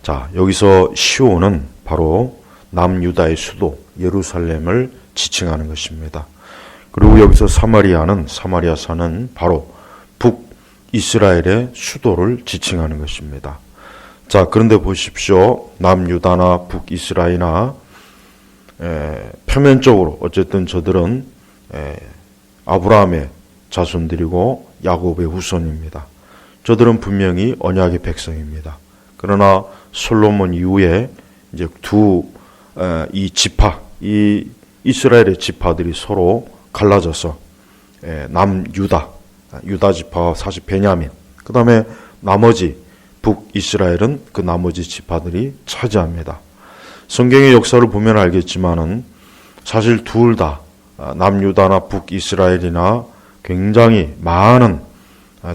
자, 여기서 시온은 바로 남유다의 수도 예루살렘을 지칭하는 것입니다. 그리고 여기서 사마리아산은 바로 북이스라엘의 수도를 지칭하는 것입니다. 자, 그런데 보십시오. 남유다나 북이스라엘이나 표면적으로 어쨌든 저들은 아브라함의 자손들이고 야곱의 후손입니다. 저들은 분명히 언약의 백성입니다. 그러나 솔로몬 이후에 이제 이 지파, 이 이스라엘의 지파들이 서로 갈라져서 남유다, 유다 지파와 사실 베냐민, 그 다음에 나머지 북이스라엘은 그 나머지 지파들이 차지합니다. 성경의 역사를 보면 알겠지만은 사실 둘 다 남유다나 북이스라엘이나 굉장히 많은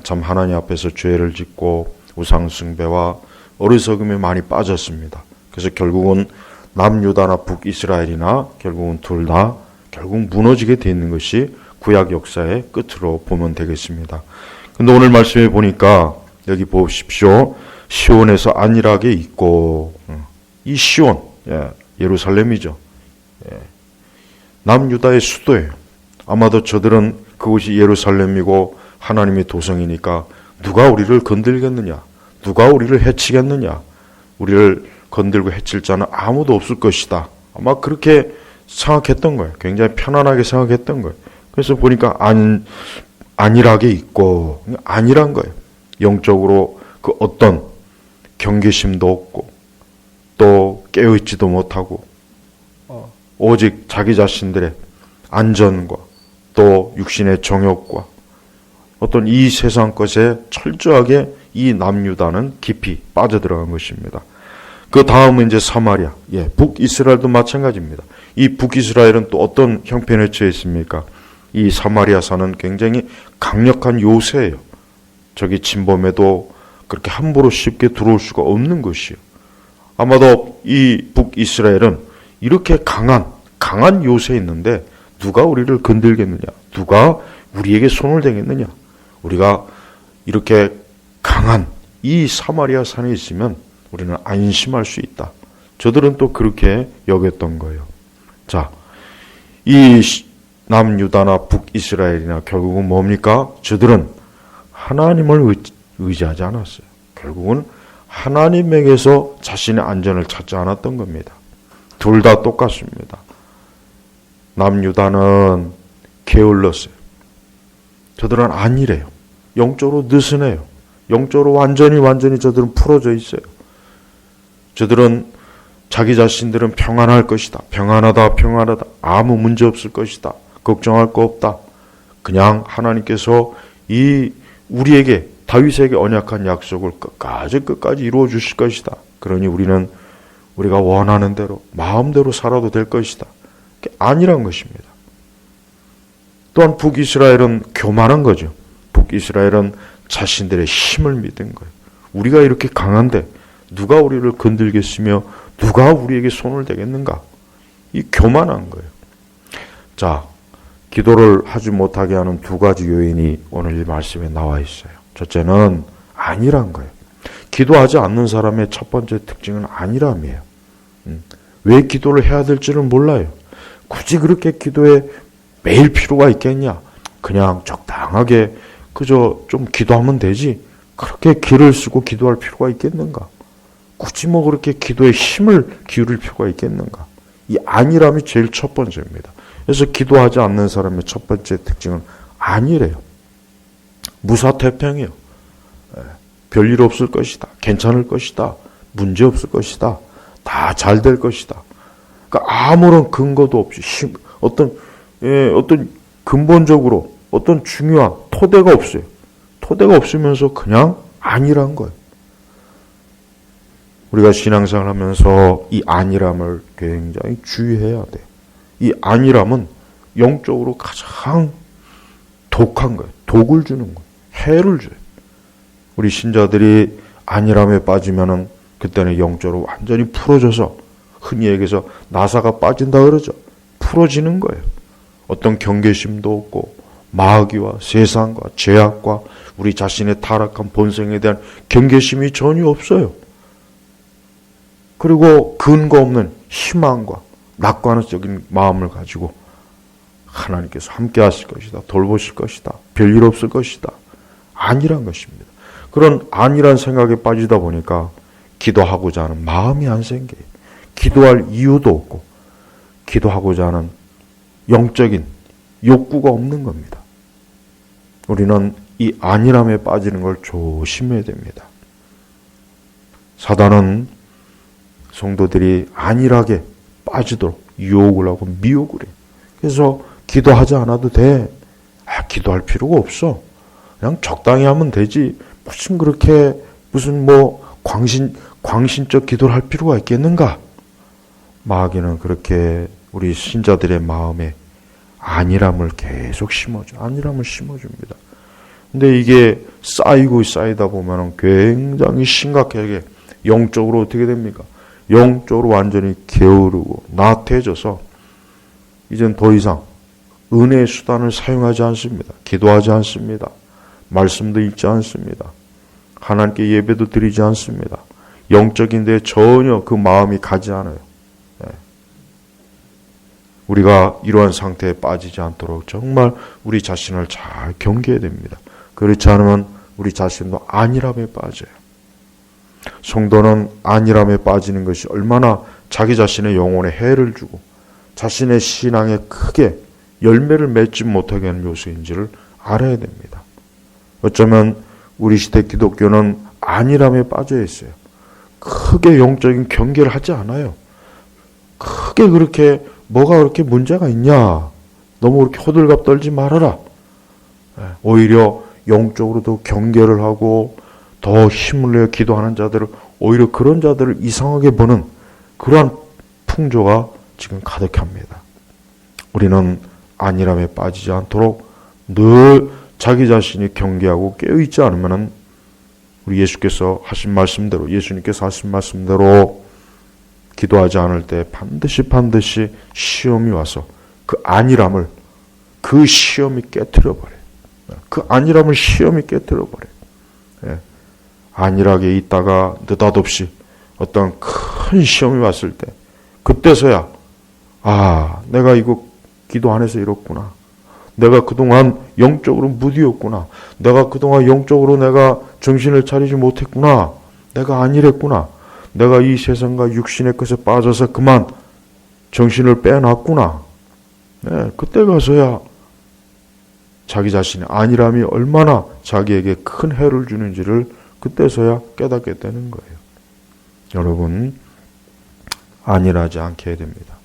참 하나님 앞에서 죄를 짓고 우상숭배와 어리석음에 많이 빠졌습니다. 그래서 결국은 남유다나 북이스라엘이나 결국은 둘 다 결국 무너지게 되어 있는 것이 구약 역사의 끝으로 보면 되겠습니다. 근데 오늘 말씀에 보니까 여기 보십시오. 시온에서 안일하게 있고, 이 시온, 예루살렘이죠. 남유다의 수도예요. 아마도 저들은 그곳이 예루살렘이고 하나님의 도성이니까 누가 우리를 건들겠느냐, 누가 우리를 해치겠느냐, 우리를 건들고 해칠 자는 아무도 없을 것이다. 아마 그렇게 생각했던 거예요. 굉장히 편안하게 생각했던 거예요. 그래서 보니까 안일하게 있고 안일한 거예요. 영적으로 그 어떤 경계심도 없고 또 깨어있지도 못하고 오직 자기 자신들의 안전과 또 육신의 정욕과 어떤 이 세상 것에 철저하게 이 남유다는 깊이 빠져들어간 것입니다. 그 다음은 이제 사마리아, 북이스라엘도 마찬가지입니다. 이 북이스라엘은 또 어떤 형편에 처해 있습니까? 이 사마리아산은 굉장히 강력한 요새예요. 저기 침범해도 그렇게 함부로 쉽게 들어올 수가 없는 것이요. 아마도 이 북이스라엘은 이렇게 강한 요새에 있는데 누가 우리를 건들겠느냐? 누가 우리에게 손을 대겠느냐? 우리가 이렇게 강한 이 사마리아 산에 있으면 우리는 안심할 수 있다. 저들은 또 그렇게 여겼던 거예요. 자, 이 남유다나 북이스라엘이나 결국은 뭡니까? 저들은 하나님을 의지하지 않았어요. 결국은 하나님에게서 자신의 안전을 찾지 않았던 겁니다. 둘 다 똑같습니다. 남유다는 게을렀어요. 저들은 안일해요. 영적으로 느슨해요. 영적으로 완전히 저들은 풀어져 있어요. 저들은 자기 자신들은 평안할 것이다. 평안하다. 아무 문제 없을 것이다. 걱정할 거 없다. 그냥 하나님께서 우리에게 다윗에게 언약한 약속을 끝까지 이루어 주실 것이다. 그러니 우리는 우리가 원하는 대로 마음대로 살아도 될 것이다. 안일한 것입니다. 또한 북이스라엘은 교만한 거죠. 북이스라엘은 자신들의 힘을 믿은 거예요. 우리가 이렇게 강한데 누가 우리를 건들겠으며 누가 우리에게 손을 대겠는가? 이 교만한 거예요. 자, 기도를 하지 못하게 하는 두 가지 요인이 오늘 이 말씀에 나와 있어요. 첫째는 안일한 거예요. 기도하지 않는 사람의 첫 번째 특징은 안일함이에요. 왜 기도를 해야 될지는 몰라요. 굳이 그렇게 기도에 매일 필요가 있겠냐? 그냥 적당하게 그저 좀 기도하면 되지. 그렇게 기를 쓰고 기도할 필요가 있겠는가? 굳이 그렇게 기도에 힘을 기울일 필요가 있겠는가? 이 안일함이 제일 첫 번째입니다. 그래서 기도하지 않는 사람의 첫 번째 특징은 안일해요. 무사태평이에요. 별일 없을 것이다. 괜찮을 것이다. 문제 없을 것이다. 다 잘 될 것이다. 그러니까 아무런 근거도 없이 어떤 근본적으로 어떤 중요한 토대가 없어요. 토대가 없으면서 그냥 안일한 거예요. 우리가 신앙생활 하면서 이 안일함을 굉장히 주의해야 돼요. 이 안일함은 영적으로 가장 독한 거예요. 독을 주는 거예요. 해를 줘요. 우리 신자들이 안일함에 빠지면은 그때는 영적으로 완전히 풀어져서 흔히 얘기해서 나사가 빠진다 그러죠. 풀어지는 거예요. 어떤 경계심도 없고 마귀와 세상과 죄악과 우리 자신의 타락한 본성에 대한 경계심이 전혀 없어요. 그리고 근거 없는 희망과 낙관적인 마음을 가지고 하나님께서 함께 하실 것이다. 돌보실 것이다. 별일 없을 것이다. 아니란 것입니다. 그런 아니란 생각에 빠지다 보니까 기도하고자 하는 마음이 안 생겨요. 기도할 이유도 없고 기도하고자 하는 영적인 욕구가 없는 겁니다. 우리는 이 안일함에 빠지는 걸 조심해야 됩니다. 사단은 성도들이 안일하게 빠지도록 유혹을 하고 미혹을 해요. 그래서 기도하지 않아도 돼. 기도할 필요가 없어. 그냥 적당히 하면 되지. 무슨 광신적 기도를 할 필요가 있겠는가? 마귀는 그렇게 우리 신자들의 마음에 안일함을 계속 안일함을 심어줍니다. 근데 이게 쌓이다 보면 굉장히 심각하게 영적으로 어떻게 됩니까? 영적으로 완전히 게으르고 나태해져서 이젠 더 이상 은혜의 수단을 사용하지 않습니다. 기도하지 않습니다. 말씀도 읽지 않습니다. 하나님께 예배도 드리지 않습니다. 영적인 데 전혀 그 마음이 가지 않아요. 우리가 이러한 상태에 빠지지 않도록 정말 우리 자신을 잘 경계해야 됩니다. 그렇지 않으면 우리 자신도 안일함에 빠져요. 성도는 안일함에 빠지는 것이 얼마나 자기 자신의 영혼에 해를 주고 자신의 신앙에 크게 열매를 맺지 못하게 하는 요소인지를 알아야 됩니다. 어쩌면 우리 시대 기독교는 안일함에 빠져 있어요. 크게 영적인 경계를 하지 않아요. 크게 그렇게 뭐가 그렇게 문제가 있냐. 너무 그렇게 호들갑 떨지 말아라. 오히려 영적으로도 경계를 하고 더 힘을 내어 기도하는 자들을 오히려 그런 자들을 이상하게 보는 그러한 풍조가 지금 가득합니다. 우리는 안일함에 빠지지 않도록 늘 자기 자신이 경계하고 깨어있지 않으면 우리 예수님께서 하신 말씀대로 기도하지 않을 때 반드시 시험이 와서 그 안일함을 그 시험이 깨트려버려요. 그 안일함을 시험이 깨트려버려요. 안일하게 있다가 느닷없이 어떤 큰 시험이 왔을 때 그때서야 내가 이거 기도 안 해서 이렇구나. 내가 그동안 영적으로 무디였구나. 내가 그동안 영적으로 내가 정신을 차리지 못했구나. 내가 안일했구나. 내가 이 세상과 육신의 것에 빠져서 그만 정신을 빼놨구나. 그때 가서야 자기 자신의 안일함이 얼마나 자기에게 큰 해를 주는지를 그때서야 깨닫게 되는 거예요. 여러분, 안일하지 않게 해야 됩니다.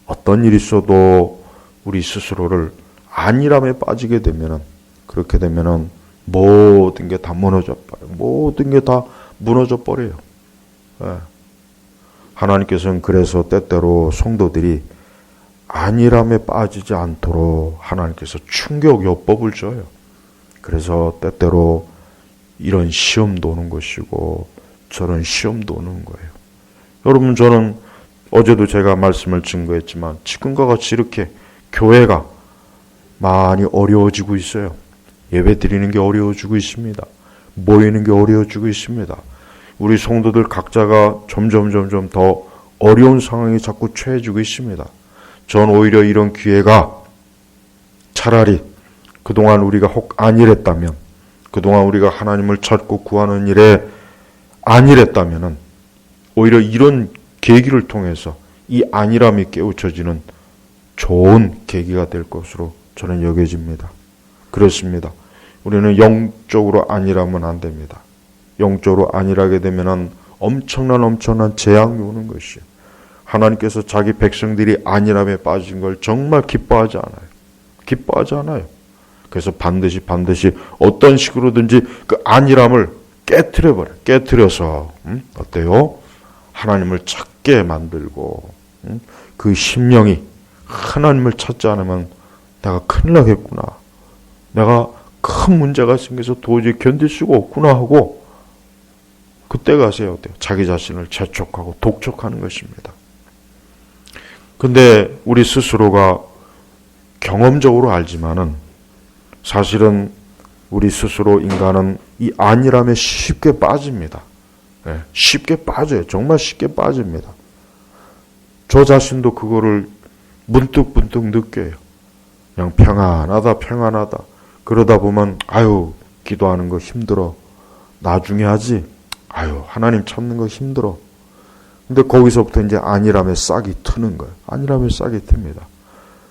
어떤 일이 있어도 우리 스스로를 안일함에 빠지게 되면은, 그렇게 되면은 모든 게 다 무너져 버려요. 모든 게 다 무너져 버려요. 하나님께서는 그래서 때때로 성도들이 안일함에 빠지지 않도록 하나님께서 충격 요법을 줘요. 그래서 때때로 이런 시험도 오는 것이고 저런 시험도 오는 거예요. 여러분, 저는 어제도 제가 말씀을 증거했지만 지금과 같이 이렇게 교회가 많이 어려워지고 있어요. 예배 드리는 게 어려워지고 있습니다. 모이는 게 어려워지고 있습니다. 우리 성도들 각자가 점점 더 어려운 상황이 자꾸 처해지고 있습니다. 전 오히려 이런 기회가 차라리 그동안 우리가 혹 안일했다면, 그동안 우리가 하나님을 찾고 구하는 일에 안일했다면 오히려 이런 계기를 통해서 이 안일함이 깨우쳐지는 좋은 계기가 될 것으로 저는 여겨집니다. 그렇습니다. 우리는 영적으로 안일하면 안 됩니다. 영적으로 안일하게 되면 엄청난 재앙이 오는 것이에요. 하나님께서 자기 백성들이 안일함에 빠진 걸 정말 기뻐하지 않아요. 그래서 반드시 어떤 식으로든지 그 안일함을 깨트려서 어때요? 하나님을 찾게 만들고 그 심령이 하나님을 찾지 않으면 내가 큰일 나겠구나. 내가 큰 문제가 생겨서 도저히 견딜 수가 없구나 하고 그때 가서야 어때요? 자기 자신을 재촉하고 독촉하는 것입니다. 근데 우리 스스로가 경험적으로 알지만은 사실은 우리 스스로 인간은 이 안일함에 쉽게 빠집니다. 쉽게 빠져요. 정말 쉽게 빠집니다. 저 자신도 그거를 문득문득 느껴요. 그냥 평안하다. 그러다 보면 기도하는 거 힘들어. 나중에 하지. 하나님 찾는 거 힘들어. 근데 거기서부터 이제 안일함의 싹이 트는 거예요. 안일함의 싹이 틉니다.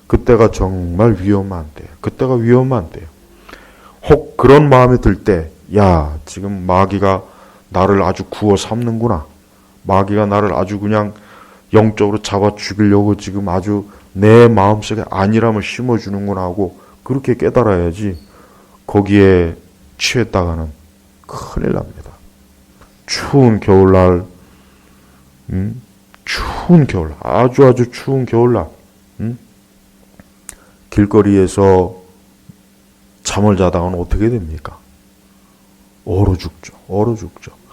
그때가 정말 위험한 때예요. 혹 그런 마음이 들 때, 지금 마귀가 나를 아주 구워 삼는구나. 마귀가 나를 아주 그냥 영적으로 잡아 죽이려고 지금 아주 내 마음속에 안일함을 심어주는구나 하고 그렇게 깨달아야지 거기에 취했다가는 큰일 납니다. 추운 겨울날, 아주 추운 겨울날, 길거리에서 잠을 자다가는 어떻게 됩니까? 얼어 죽죠.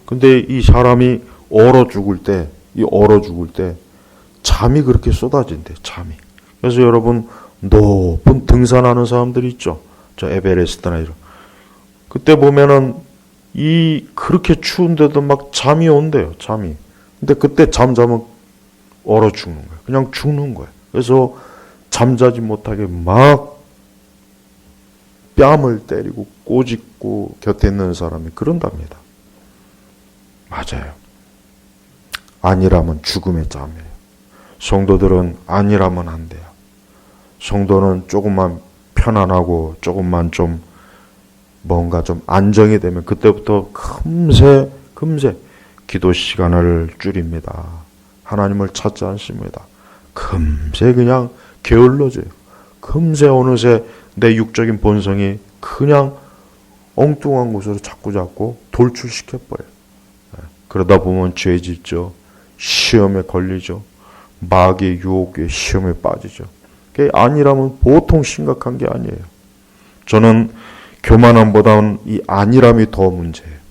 근데 이 사람이 얼어 죽을 때 잠이 그렇게 쏟아진대, 잠이. 그래서 여러분, 높은 등산하는 사람들 있죠? 저 에베레스트나 이런. 그때 보면은 그렇게 추운데도 막 잠이 온대요, 잠이. 근데 그때 잠자면 얼어 죽는 거예요. 그냥 죽는 거예요. 그래서 잠자지 못하게 막 뺨을 때리고 꼬집고 곁에 있는 사람이 그런답니다. 맞아요. 안일함은 죽음의 짬이에요. 성도들은 안일하면 안 돼요. 성도는 조금만 편안하고 조금만 좀 뭔가 좀 안정이 되면 그때부터 금세 기도 시간을 줄입니다. 하나님을 찾지 않습니다. 금세 그냥 게을러져요. 금세 어느새 내 육적인 본성이 그냥 엉뚱한 곳으로 자꾸 돌출시켜버려요. 그러다 보면 죄 짓죠. 시험에 걸리죠. 마귀의 유혹에 시험에 빠지죠. 그게 안일함은 보통 심각한 게 아니에요. 저는 교만함보다는 이 안일함이 더 문제예요.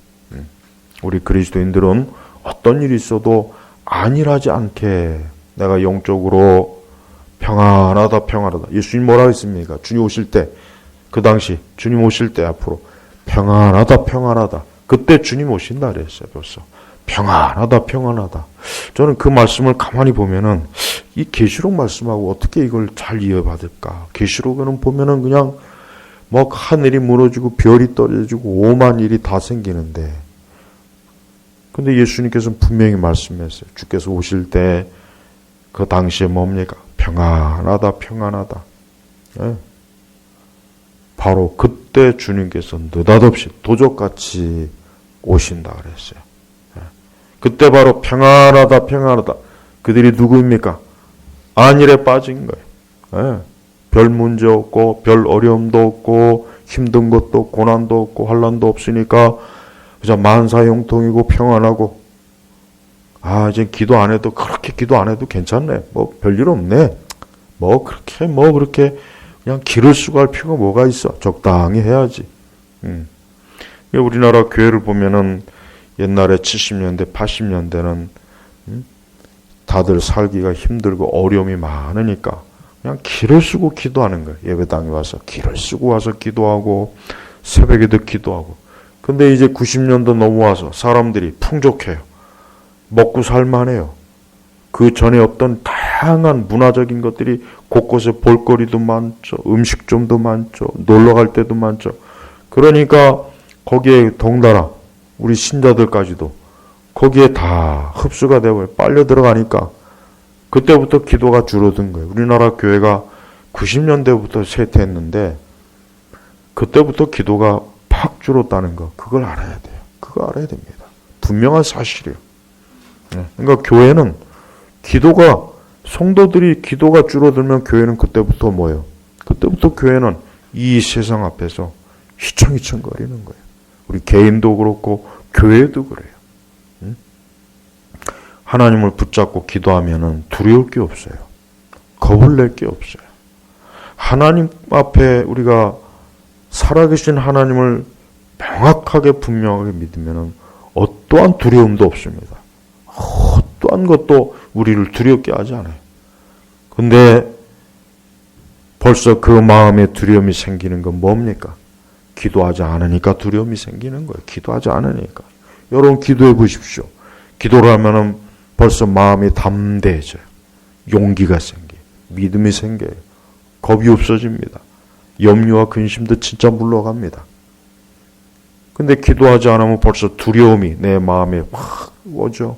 우리 그리스도인들은 어떤 일이 있어도 안일하지 않게 내가 영적으로 평안하다. 예수님 뭐라고 했습니까? 주님 오실 때, 그 당시 주님 오실 때 앞으로 평안하다. 그때 주님 오신다 그랬어요. 벌써 평안하다. 저는 그 말씀을 가만히 보면은 이 계시록 말씀하고 어떻게 이걸 잘 이해받을까? 계시록에는 보면은 그냥 뭐 하늘이 무너지고 별이 떨어지고 오만 일이 다 생기는데, 근데 예수님께서는 분명히 말씀했어요. 주께서 오실 때 그 당시에 뭡니까? 평안하다. 네. 바로 그때 주님께서 느닷없이 도적같이 오신다 그랬어요. 네. 그때 바로 평안하다. 그들이 누구입니까? 안일에 빠진 거예요. 네. 별 문제 없고 별 어려움도 없고 힘든 것도 고난도 없고 환난도 없으니까 그저 만사형통이고 평안하고, 이제 그렇게 기도 안 해도 괜찮네. 뭐 별일 없네. 그렇게 그냥 기를 쓰고 할 필요가 뭐가 있어. 적당히 해야지. 우리나라 교회를 보면은 옛날에 70년대, 80년대는 다들 살기가 힘들고 어려움이 많으니까 그냥 기를 쓰고 기도하는 거예요. 예배당에 와서 기를 쓰고 와서 기도하고 새벽에도 기도하고. 근데 이제 90년도 넘어와서 사람들이 풍족해요. 먹고 살만해요. 그 전에 없던 다양한 문화적인 것들이 곳곳에 볼거리도 많죠. 음식점도 많죠. 놀러 갈 때도 많죠. 그러니까 거기에 덩달아 우리 신자들까지도 거기에 다 흡수가 되고 빨려 들어가니까 그때부터 기도가 줄어든 거예요. 우리나라 교회가 90년대부터 쇠퇴했는데 그때부터 기도가 팍 줄었다는 거, 그걸 알아야 돼요. 그거 알아야 됩니다. 분명한 사실이에요. 그러니까 교회는 성도들이 기도가 줄어들면 교회는 그때부터 뭐예요? 그때부터 교회는 이 세상 앞에서 휘청휘청거리는 거예요. 우리 개인도 그렇고 교회도 그래요. 하나님을 붙잡고 기도하면은 두려울 게 없어요. 겁을 낼 게 없어요. 하나님 앞에 우리가 살아계신 하나님을 명확하게 분명하게 믿으면은 어떠한 두려움도 없습니다. 어떠한 것도 우리를 두렵게 하지 않아요. 근데 벌써 그 마음에 두려움이 생기는 건 뭡니까? 기도하지 않으니까 두려움이 생기는 거예요. 기도하지 않으니까. 여러분 기도해 보십시오. 기도를 하면은 벌써 마음이 담대해져요. 용기가 생겨요. 믿음이 생겨요. 겁이 없어집니다. 염려와 근심도 진짜 물러갑니다. 근데 기도하지 않으면 벌써 두려움이 내 마음에 확 오죠.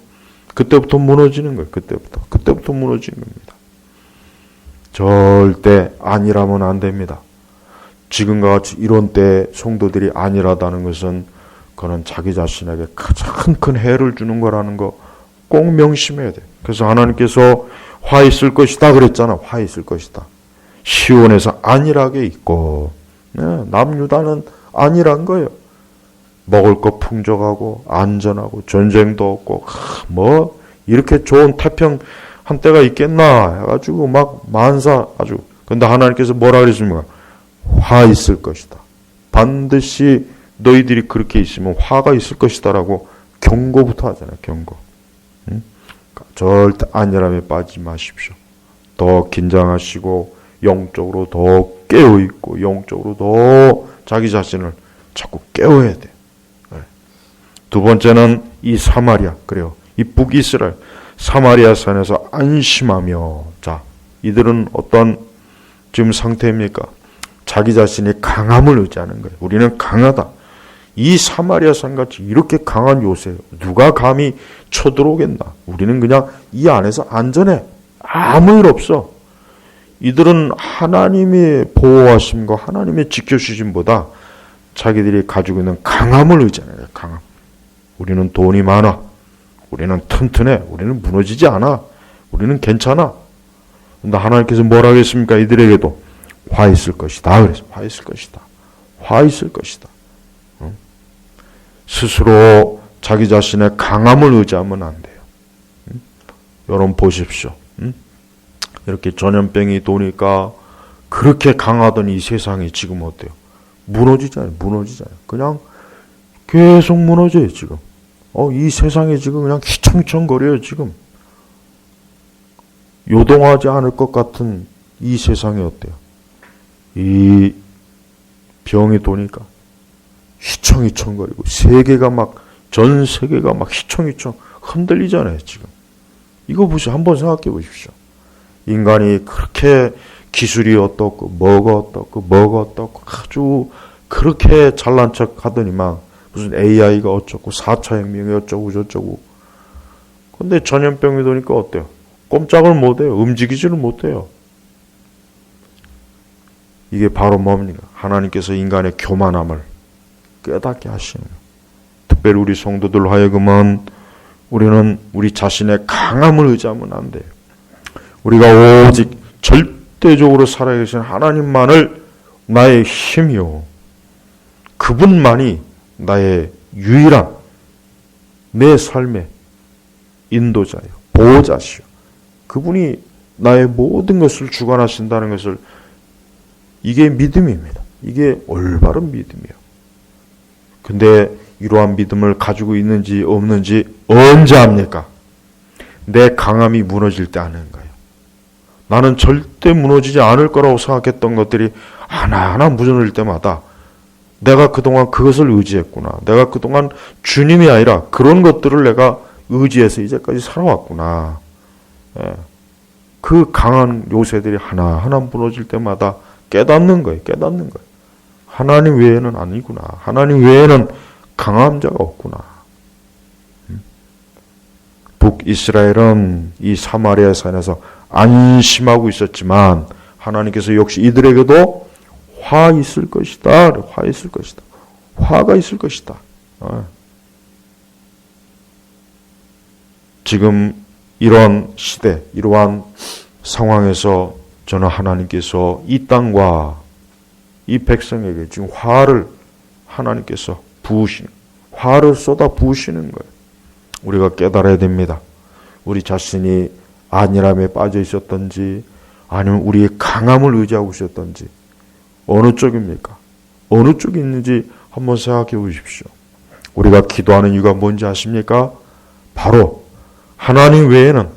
그때부터 무너지는 거예요. 그때부터 무너지는 겁니다. 절대 아니라면 안 됩니다. 지금과 같이 이런 때 성도들이 안일하다는 것은 그는 자기 자신에게 가장 큰 해를 주는 거라는 거 꼭 명심해야 돼. 그래서 하나님께서 화 있을 것이다 그랬잖아. 화 있을 것이다. 시온에서 안일하게 있고, 남유다는 안일한 거예요. 먹을 것 풍족하고 안전하고 전쟁도 없고 뭐 이렇게 좋은 태평 한때가 있겠나 해가지고 막 만사 아주. 근데 하나님께서 뭐라 그랬습니까? 화 있을 것이다. 반드시 너희들이 그렇게 있으면 화가 있을 것이다라고 경고부터 하잖아요. 경고. 절대 안일함에 빠지지 마십시오. 더 긴장하시고 영적으로 더 깨어있고 영적으로 더 자기 자신을 자꾸 깨워야 돼. 두 번째는 이 사마리아, 그래요. 이 북이스라엘 사마리아 산에서 안심하며, 자, 이들은 어떤 지금 상태입니까? 자기 자신의 강함을 의지하는 거예요. 우리는 강하다. 이 사마리아 산같이 이렇게 강한 요새 누가 감히 쳐들어오겠나? 우리는 그냥 이 안에서 안전해. 아무 일 없어. 이들은 하나님의 보호하심과 하나님의 지켜주심보다 자기들이 가지고 있는 강함을 의지하는 거예요. 강함. 우리는 돈이 많아. 우리는 튼튼해. 우리는 무너지지 않아. 우리는 괜찮아. 근데 하나님께서 뭐라 하겠습니까? 이들에게도 화 있을 것이다. 그래서 화 있을 것이다. 화 있을 것이다. 스스로 자기 자신의 강함을 의지하면 안 돼요. 여러분 보십시오. 이렇게 전염병이 도니까 그렇게 강하던 이 세상이 지금 어때요? 무너지잖아요. 그냥 계속 무너져요, 지금. 이 세상이 지금 그냥 휘청휘청거려요, 지금. 요동하지 않을 것 같은 이 세상이 어때요? 이 병이 도니까 휘청휘청거리고 전 세계가 막 휘청휘청 흔들리잖아요, 지금. 이거 보시죠. 한번 생각해 보십시오. 인간이 그렇게 기술이 어떻고 뭐가 어떻고 아주 그렇게 잘난 척 하더니만 무슨 AI가 어쩌고 4차 혁명이 어쩌고 저쩌고. 근데 전염병이 도니까 어때요? 꼼짝을 못해요. 움직이지를 못해요. 이게 바로 뭡니까? 하나님께서 인간의 교만함을 깨닫게 하시는 거예요. 특별히 우리 성도들 하여금은 우리는 우리 자신의 강함을 의지하면 안 돼요. 우리가 오직 절대적으로 살아계신 하나님만을 나의 힘이요. 그분만이 나의 유일한 내 삶의 인도자요. 보호자시요. 그분이 나의 모든 것을 주관하신다는 것을, 이게 믿음입니다. 이게 올바른 믿음이에요. 근데 이러한 믿음을 가지고 있는지 없는지 언제 압니까? 내 강함이 무너질 때 아는 거예요. 나는 절대 무너지지 않을 거라고 생각했던 것들이 하나하나 무너질 때마다 내가 그동안 그것을 의지했구나. 내가 그동안 주님이 아니라 그런 것들을 내가 의지해서 이제까지 살아왔구나. 그 강한 요새들이 하나하나 무너질 때마다 깨닫는 거예요. 하나님 외에는 아니구나. 하나님 외에는 강한 자가 없구나. 북이스라엘은 이 사마리아 산에서 안심하고 있었지만 하나님께서 역시 이들에게도 화 있을 것이다. 화 있을 것이다. 화가 있을 것이다. 지금 이런 시대, 이러한 상황에서 저는 하나님께서 이 땅과 이 백성에게 지금 화를 하나님께서 화를 쏟아 부으시는 거예요. 우리가 깨달아야 됩니다. 우리 자신이 안일함에 빠져 있었던지 아니면 우리의 강함을 의지하고 있었던지 어느 쪽입니까? 어느 쪽에 있는지 한번 생각해 보십시오. 우리가 기도하는 이유가 뭔지 아십니까? 바로 하나님 외에는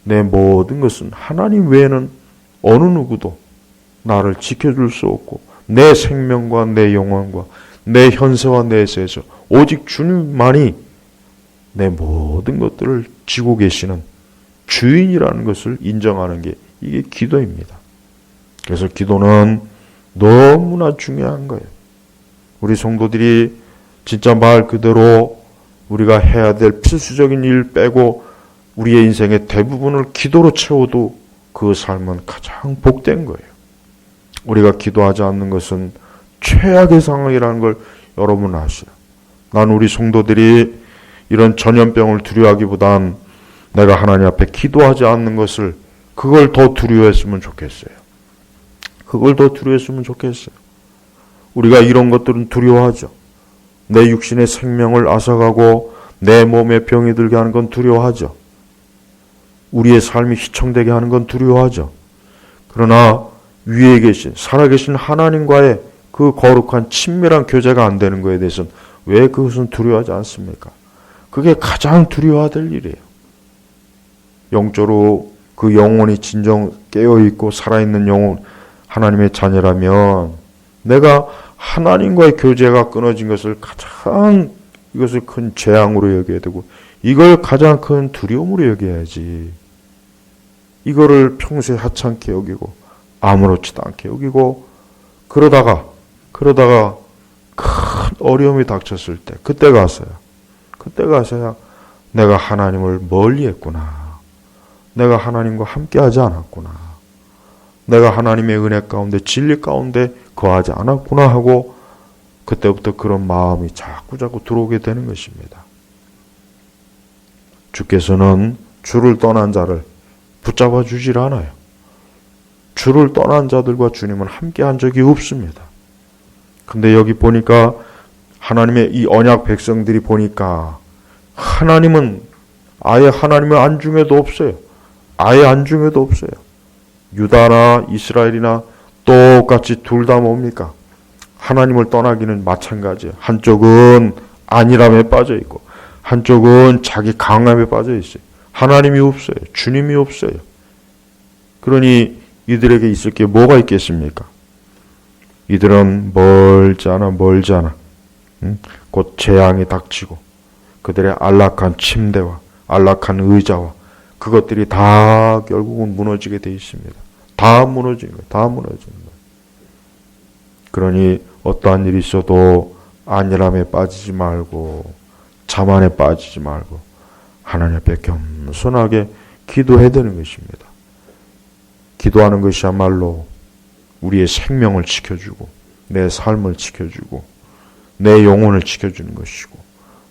내 모든 것은 하나님 외에는 어느 누구도 나를 지켜줄 수 없고 내 생명과 내 영혼과 내 현세와 내 세에서 오직 주님만이 내 모든 것들을 지고 계시는 주인이라는 것을 인정하는 게 이게 기도입니다. 그래서 기도는 너무나 중요한 거예요. 우리 성도들이 진짜 말 그대로 우리가 해야 될 필수적인 일 빼고 우리의 인생의 대부분을 기도로 채워도 그 삶은 가장 복된 거예요. 우리가 기도하지 않는 것은 최악의 상황이라는 걸 여러분 아시죠? 난 우리 성도들이 이런 전염병을 두려워하기보단 내가 하나님 앞에 기도하지 않는 것을 그걸 더 두려워했으면 좋겠어요. 그걸 더 두려워했으면 좋겠어요. 우리가 이런 것들은 두려워하죠. 내 육신의 생명을 앗아가고 내 몸에 병이 들게 하는 건 두려워하죠. 우리의 삶이 희청되게 하는 건 두려워하죠. 그러나 위에 계신 살아계신 하나님과의 그 거룩한 친밀한 교제가 안 되는 것에 대해서는 왜 그것은 두려워하지 않습니까? 그게 가장 두려워야 될 일이에요. 영적으로 그 영혼이 진정 깨어있고 살아있는 영혼 하나님의 자녀라면 내가 하나님과의 교제가 끊어진 것을 가장 이것을 큰 재앙으로 여겨야 되고 이걸 가장 큰 두려움으로 여겨야지. 이거를 평소에 하찮게 여기고 아무렇지도 않게 여기고 그러다가 큰 어려움이 닥쳤을 때 그때 가서야 내가 하나님을 멀리했구나. 내가 하나님과 함께하지 않았구나. 내가 하나님의 은혜 가운데 진리 가운데 거하지 않았구나 하고 그때부터 그런 마음이 자꾸 들어오게 되는 것입니다. 주께서는 주를 떠난 자를 붙잡아 주질 않아요. 주를 떠난 자들과 주님은 함께한 적이 없습니다. 근데 여기 보니까 하나님의 이 언약 백성들이 보니까 하나님은 아예 하나님의 안중에도 없어요. 아예 안중에도 없어요. 유다나 이스라엘이나 똑같이 둘 다 뭡니까? 하나님을 떠나기는 마찬가지예요. 한쪽은 안일함에 빠져 있고 한쪽은 자기 강함에 빠져 있어요. 하나님이 없어요. 주님이 없어요. 그러니 이들에게 있을 게 뭐가 있겠습니까? 이들은 멀지 않아. 곧 재앙이 닥치고 그들의 안락한 침대와 안락한 의자와 그것들이 다 결국은 무너지게 돼 있습니다. 다 무너지는 거예요. 그러니 어떠한 일이 있어도 안일함에 빠지지 말고 자만에 빠지지 말고 하나님 앞에 겸손하게 기도해야 되는 것입니다. 기도하는 것이야말로 우리의 생명을 지켜주고 내 삶을 지켜주고 내 영혼을 지켜주는 것이고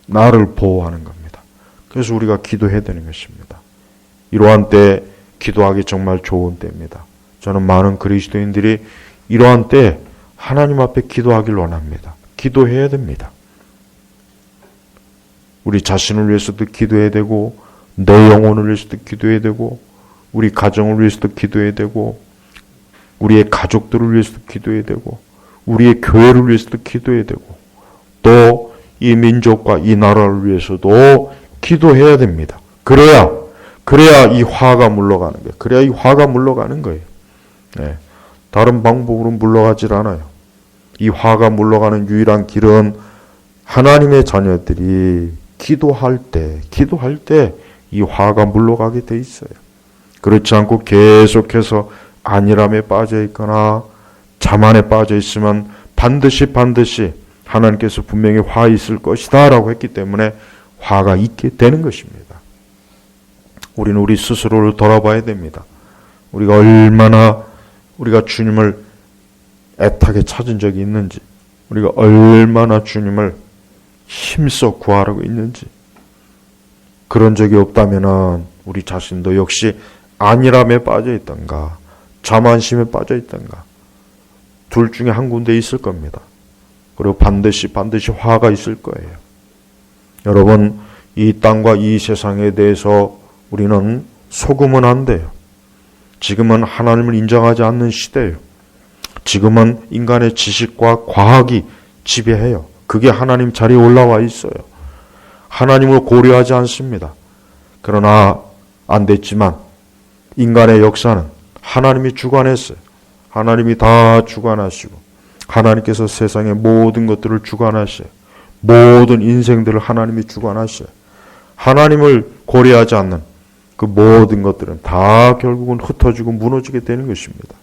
나를 보호하는 겁니다. 그래서 우리가 기도해야 되는 것입니다. 이러한 때 기도하기 정말 좋은 때입니다. 저는 많은 그리스도인들이 이러한 때 하나님 앞에 기도하길 원합니다. 기도해야 됩니다. 우리 자신을 위해서도 기도해야 되고 내 영혼을 위해서도 기도해야 되고 우리 가정을 위해서도 기도해야 되고 우리의 가족들을 위해서도 기도해야 되고 우리의 교회를 위해서도 기도해야 되고 또 이 민족과 이 나라를 위해서도 기도해야 됩니다. 그래야 이 화가 물러가는 거예요. 그래야 이 화가 물러가는 거예요. 네. 다른 방법으로 물러가질 않아요. 이 화가 물러가는 유일한 길은 하나님의 자녀들이 기도할 때 이 화가 물러가게 돼 있어요. 그렇지 않고 계속해서 안일함에 빠져 있거나 자만에 빠져 있으면 반드시 하나님께서 분명히 화 있을 것이다 라고 했기 때문에 화가 있게 되는 것입니다. 우리는 우리 스스로를 돌아봐야 됩니다. 우리가 얼마나 우리가 주님을 애타게 찾은 적이 있는지 우리가 얼마나 주님을 힘써 구하려고 있는지 그런 적이 없다면 우리 자신도 역시 안일함에 빠져 있던가 자만심에 빠져 있던가 둘 중에 한 군데 있을 겁니다. 그리고 반드시 화가 있을 거예요. 여러분 이 땅과 이 세상에 대해서 우리는 속으면 안 돼요. 지금은 하나님을 인정하지 않는 시대예요. 지금은 인간의 지식과 과학이 지배해요. 그게 하나님 자리에 올라와 있어요. 하나님을 고려하지 않습니다. 그러나 안 됐지만 인간의 역사는 하나님이 주관했어요. 하나님이 다 주관하시고 하나님께서 세상의 모든 것들을 주관하셔요. 모든 인생들을 하나님이 주관하셔요. 하나님을 고려하지 않는 그 모든 것들은 다 결국은 흩어지고 무너지게 되는 것입니다.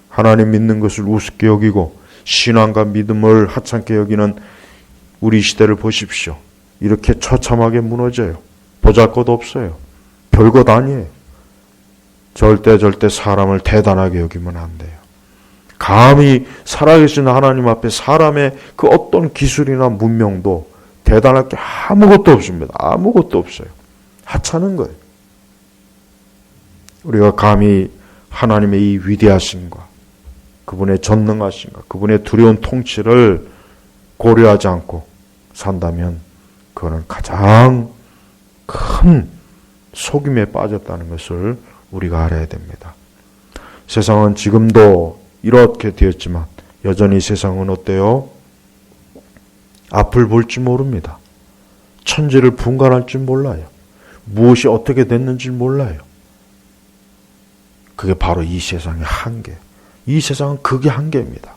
하나님 믿는 것을 우습게 여기고 신앙과 믿음을 하찮게 여기는 우리 시대를 보십시오. 이렇게 처참하게 무너져요. 보잘것 없어요. 별것 아니에요. 절대 사람을 대단하게 여기면 안 돼요. 감히 살아계신 하나님 앞에 사람의 그 어떤 기술이나 문명도 대단할 게 아무것도 없습니다. 아무것도 없어요. 하찮은 거예요. 우리가 감히 하나님의 이 위대하심과 그분의 전능하심과 그분의 두려운 통치를 고려하지 않고 산다면 그거는 가장 큰 속임에 빠졌다는 것을 우리가 알아야 됩니다. 세상은 지금도 이렇게 되었지만 여전히 세상은 어때요? 앞을 볼지 모릅니다. 천지를 분간할 줄 몰라요. 무엇이 어떻게 됐는지 몰라요. 그게 바로 이 세상의 한계. 이 세상은 그게 한계입니다.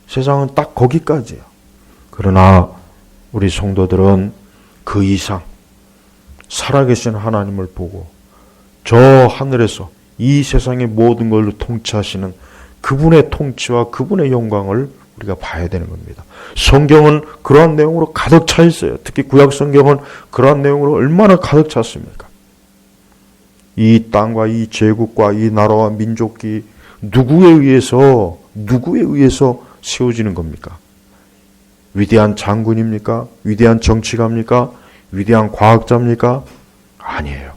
세상은 딱 거기까지예요. 그러나 우리 성도들은 그 이상 살아계신 하나님을 보고 저 하늘에서 이 세상의 모든 걸로 통치하시는 그분의 통치와 그분의 영광을 우리가 봐야 되는 겁니다. 성경은 그러한 내용으로 가득 차 있어요. 특히 구약 성경은 그러한 내용으로 얼마나 가득 찼습니까? 이 땅과 이 제국과 이 나라와 민족이 누구에 의해서 세워지는 겁니까? 위대한 장군입니까? 위대한 정치가입니까? 위대한 과학자입니까? 아니에요.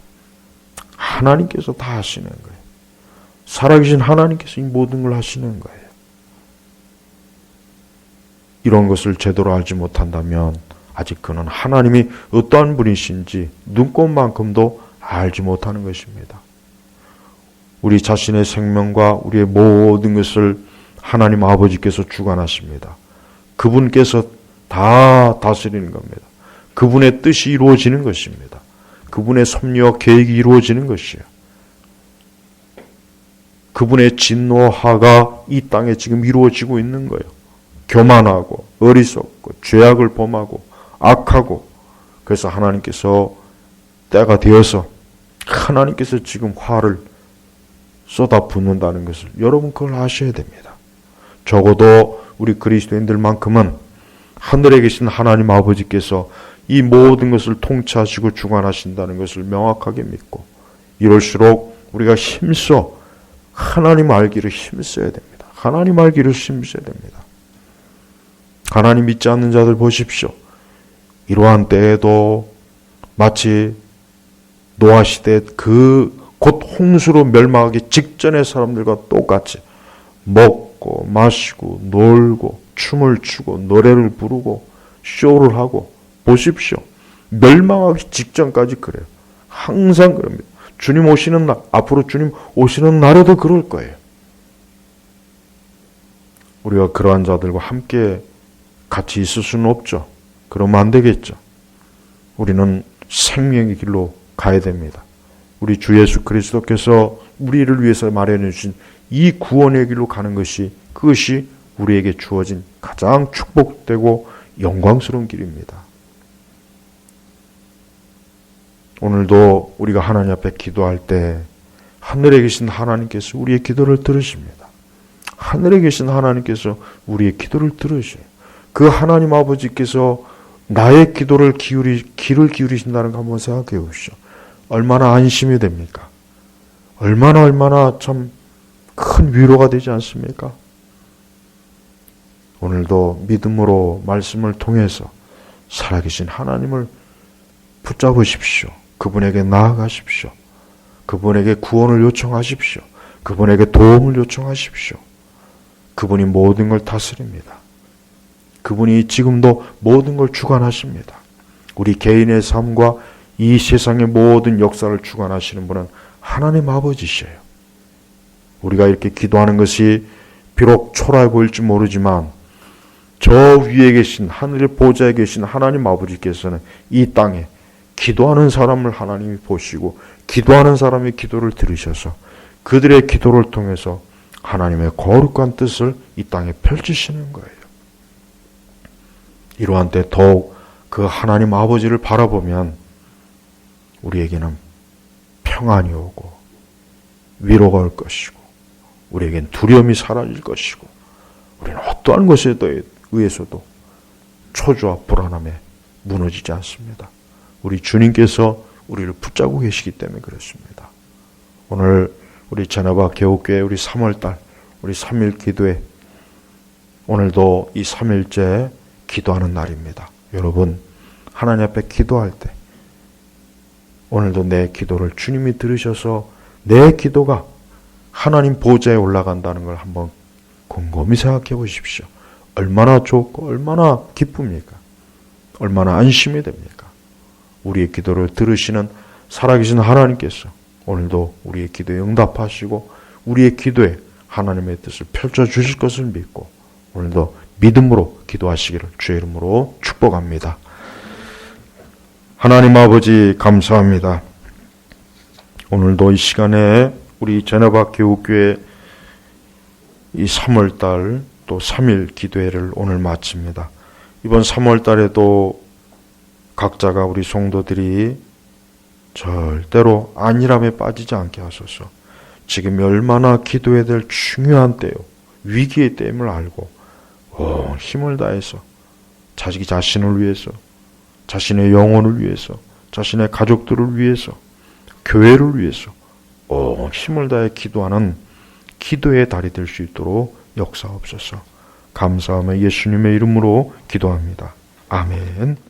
하나님께서 다 하시는 거예요. 살아계신 하나님께서 이 모든 걸 하시는 거예요. 이런 것을 제대로 알지 못한다면 아직 그는 하나님이 어떠한 분이신지 눈꼽만큼도 알지 못하는 것입니다. 우리 자신의 생명과 우리의 모든 것을 하나님 아버지께서 주관하십니다. 그분께서 다 다스리는 겁니다. 그분의 뜻이 이루어지는 것입니다. 그분의 섭리와 계획이 이루어지는 것이에요. 그분의 진노하가 이 땅에 지금 이루어지고 있는 거예요. 교만하고 어리석고 죄악을 범하고 악하고, 그래서 하나님께서 때가 되어서 하나님께서 지금 화를 쏟아붓는다는 것을 여러분 그걸 아셔야 됩니다. 적어도 우리 그리스도인들만큼은 하늘에 계신 하나님 아버지께서 이 모든 것을 통치하시고 주관하신다는 것을 명확하게 믿고, 이럴수록 우리가 힘써 하나님 알기를 힘써야 됩니다. 하나님 알기를 힘써야 됩니다. 하나님 믿지 않는 자들 보십시오. 이러한 때에도 마치 노아 시대 그 곧 홍수로 멸망하기 직전의 사람들과 똑같이 먹고 마시고 놀고 춤을 추고 노래를 부르고 쇼를 하고, 보십시오. 멸망하기 직전까지 그래요. 항상 그럽니다. 주님 오시는 날, 앞으로 주님 오시는 날에도 그럴 거예요. 우리가 그러한 자들과 함께 같이 있을 수는 없죠. 그러면 안 되겠죠. 우리는 생명의 길로 가야 됩니다. 우리 주 예수 그리스도께서 우리를 위해서 마련해 주신 이 구원의 길로 가는 것이, 그것이 우리에게 주어진 가장 축복되고 영광스러운 길입니다. 오늘도 우리가 하나님 앞에 기도할 때 하늘에 계신 하나님께서 우리의 기도를 들으십니다. 하늘에 계신 하나님께서 우리의 기도를 들으셔요. 그 하나님 아버지께서 나의 기도를 귀를 기울이신다는 거 한번 생각해 보십시오. 얼마나 안심이 됩니까? 얼마나 참 큰 위로가 되지 않습니까? 오늘도 믿음으로 말씀을 통해서 살아계신 하나님을 붙잡으십시오. 그분에게 나아가십시오. 그분에게 구원을 요청하십시오. 그분에게 도움을 요청하십시오. 그분이 모든 걸 다스립니다. 그분이 지금도 모든 걸 주관하십니다. 우리 개인의 삶과 이 세상의 모든 역사를 주관하시는 분은 하나님 아버지시에요. 우리가 이렇게 기도하는 것이 비록 초라해 보일지 모르지만 저 위에 계신 하늘의 보좌에 계신 하나님 아버지께서는 이 땅에 기도하는 사람을 하나님이 보시고 기도하는 사람의 기도를 들으셔서 그들의 기도를 통해서 하나님의 거룩한 뜻을 이 땅에 펼치시는 거예요. 이러한 때 더욱 그 하나님 아버지를 바라보면 우리에게는 평안이 오고 위로가 올 것이고 우리에겐 두려움이 사라질 것이고 우리는 어떠한 것에 의해서도 초조와 불안함에 무너지지 않습니다. 우리 주님께서 우리를 붙잡고 계시기 때문에 그렇습니다. 오늘 우리 제나바 개옥교회 우리 3월달 우리 3일 기도회 오늘도 이 3일째 기도하는 날입니다. 여러분 하나님 앞에 기도할 때 오늘도 내 기도를 주님이 들으셔서 내 기도가 하나님 보좌에 올라간다는 걸 한번 곰곰이 생각해 보십시오. 얼마나 좋고 얼마나 기쁩니까? 얼마나 안심이 됩니까? 우리의 기도를 들으시는 살아계신 하나님께서 오늘도 우리의 기도에 응답하시고 우리의 기도에 하나님의 뜻을 펼쳐주실 것을 믿고 오늘도 믿음으로 기도하시기를 주의 이름으로 축복합니다. 하나님 아버지 감사합니다. 오늘도 이 시간에 우리 제나바 개옥교회 이 3월달 또 3일 기도회를 오늘 마칩니다. 이번 3월달에도 각자가 우리 성도들이 절대로 안일함에 빠지지 않게 하소서. 지금 얼마나 기도해야 될 중요한 때요. 위기의 때임을 알고 힘을 다해서 자기 자신을 위해서 자신의 영혼을 위해서 자신의 가족들을 위해서 교회를 위해서 힘을 다해 기도하는 기도의 달이 될 수 있도록 역사하옵소서. 감사하며 예수님의 이름으로 기도합니다. 아멘.